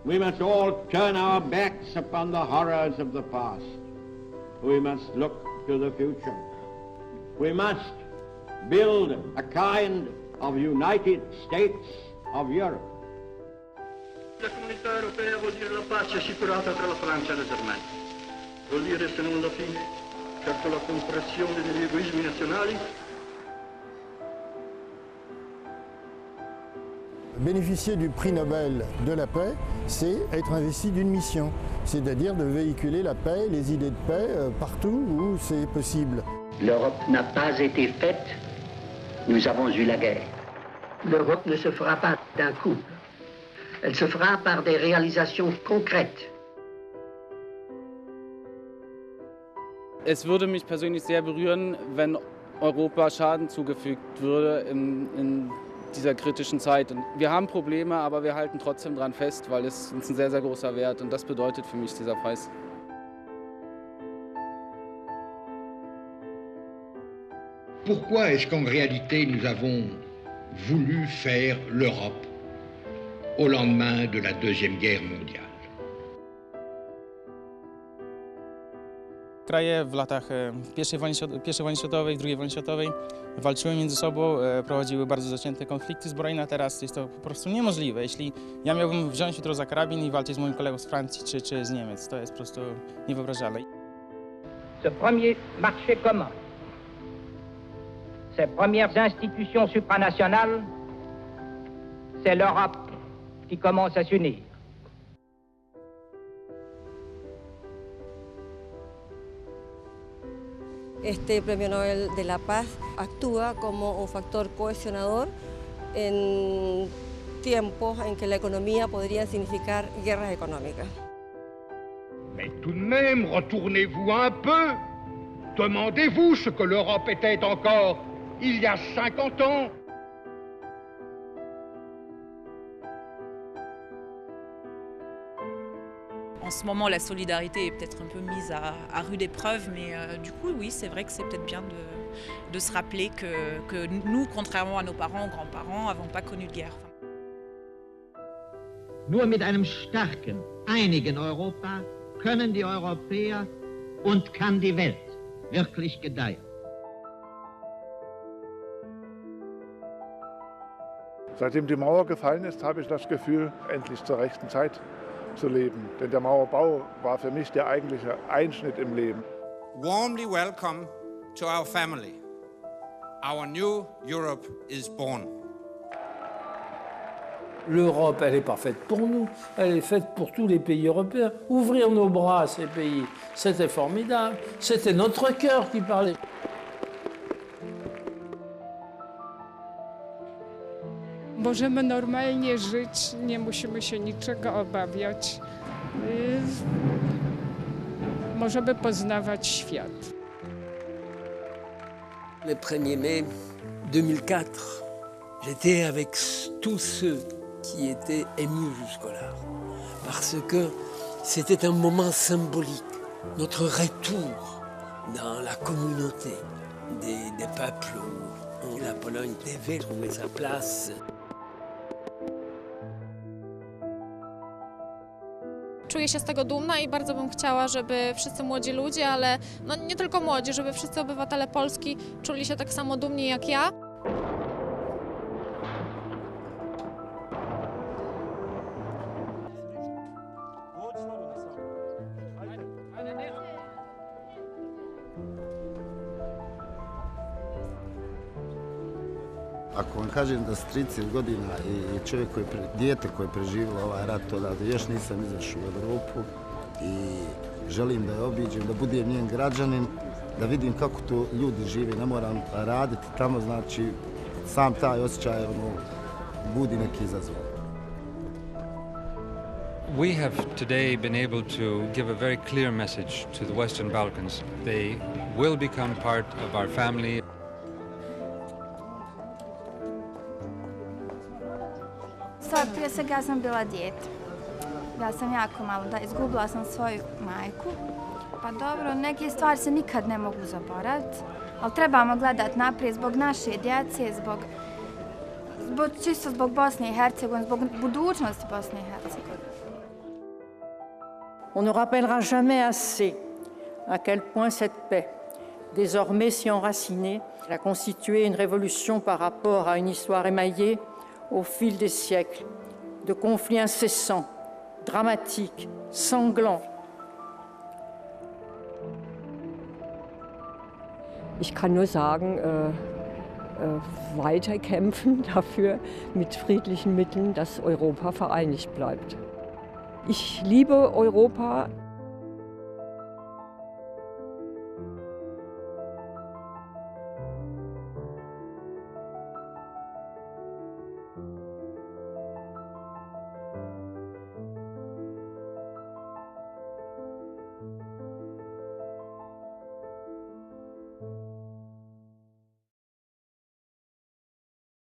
We must all turn our backs upon the horrors of the past. We must look to the future. We must build a kind of United States of Europe. La comunità europea vuol dire la pace assicurata tra la Francia e la Germania. Vuol dire, se non la fine, certo la compressione degli egoismi nazionali. Bénéficier du prix Nobel de la paix, c'est être investi d'une mission, c'est-à-dire de véhiculer la paix, les idées de paix partout où c'est possible. L'Europe n'a pas été faite, nous avons eu la guerre. L'Europe ne se fera pas d'un coup. Elle se fera par des réalisations concrètes. Es würde mich persönlich sehr berühren, wenn Europa Schaden zugefügt würde in dieser kritischen Zeit. Und wir haben Probleme, aber wir halten trotzdem dran fest, weil es uns ein sehr, sehr großer Wert und das bedeutet für mich dieser Preis. Pourquoi est-ce qu'en réalité nous avons voulu faire l'Europe au lendemain de la Deuxième Guerre mondiale? Kraje w latach I wojny światowej, II wojny światowej walczyły między sobą, prowadziły bardzo zacięte konflikty zbrojne, a teraz jest to po prostu niemożliwe. Jeśli ja miałbym wziąć jutro za karabin I walczyć z moim kolegą z Francji czy z Niemiec, to jest po prostu niewyobrażalne. Ce premier marché commun, ces premières institutions supranationales, c'est l'Europe qui commence à s'unir. Este Premio Nobel de la Paz actúa como un factor cohesionador en tiempos en que la economía podría significar guerras económicas. Mais tout de même, retournez-vous un peu. Demandez-vous ce que l'Europe était encore il y a 50 ans. En ce moment, la solidarité est peut-être un peu mise à rude épreuve, mais du coup, oui, c'est vrai que c'est peut-être bien de se rappeler que nous, contrairement à nos parents ou grands-parents, n'avons pas connu de guerre. Nur mit einem starken, einigen Europa können die Europäer und kann die Welt wirklich gedeihen. Seitdem die Mauer gefallen ist, habe ich das Gefühl, endlich zur rechten Zeit zu leben. Denn der Mauerbau war für mich der eigentliche Einschnitt im Leben. Warmly welcome to our family. Our new Europe is born. L'Europe, elle n'est pas faite pour nous, elle est faite pour tous les pays européens. Ouvrir nos bras à ces pays, c'était formidable. C'était notre cœur qui parlait. Możemy normalnie żyć, nie musimy się niczego obawiać. Możemy poznawać świat. Le 1er mai 2004, j'étais avec tous ceux qui étaient émus jusque-là, parce que c'était un moment symbolique, notre retour dans la communauté des peuples où la Pologne devait trouver sa place. Czuję się z tego dumna I bardzo bym chciała, żeby wszyscy młodzi ludzie, ale no nie tylko młodzi, żeby wszyscy obywatele Polski czuli się tak samo dumni jak ja. Ako vam kažem da s 30 godina I čovjek dijete koje je preživjelo ovaj rat, odavde još nisam izašao u Europu I želim da je obiđem, da budem njen građanin, da vidim kako to ljudi žive, ne moram raditi tamo, znači sam taj osjećaj budi neki izazov. We have today been able to give a very clear message to the Western Balkans. They will become part of our family. Prije svega ja sam bila dijete. Ja sam jako malo, izgubila sam svoju majku. Pa dobro, neke stvari se nikad ne mogu zaboraviti, ali trebamo gledati naprijed zbog naše djece, čisto zbog Bosne I Hercegovine, zbog budućnosti Bosne I Hercegovine. On ne rappellera jamais assez à quel point cette paix, désormais si enracinée, a constitué une révolution par rapport à une histoire émaillée au fil des siècles, de conflits incessants, dramatiques, sanglants. Ich kann nur sagen, weiter kämpfen dafür mit friedlichen Mitteln, dass Europa vereinigt bleibt. Ich liebe Europa.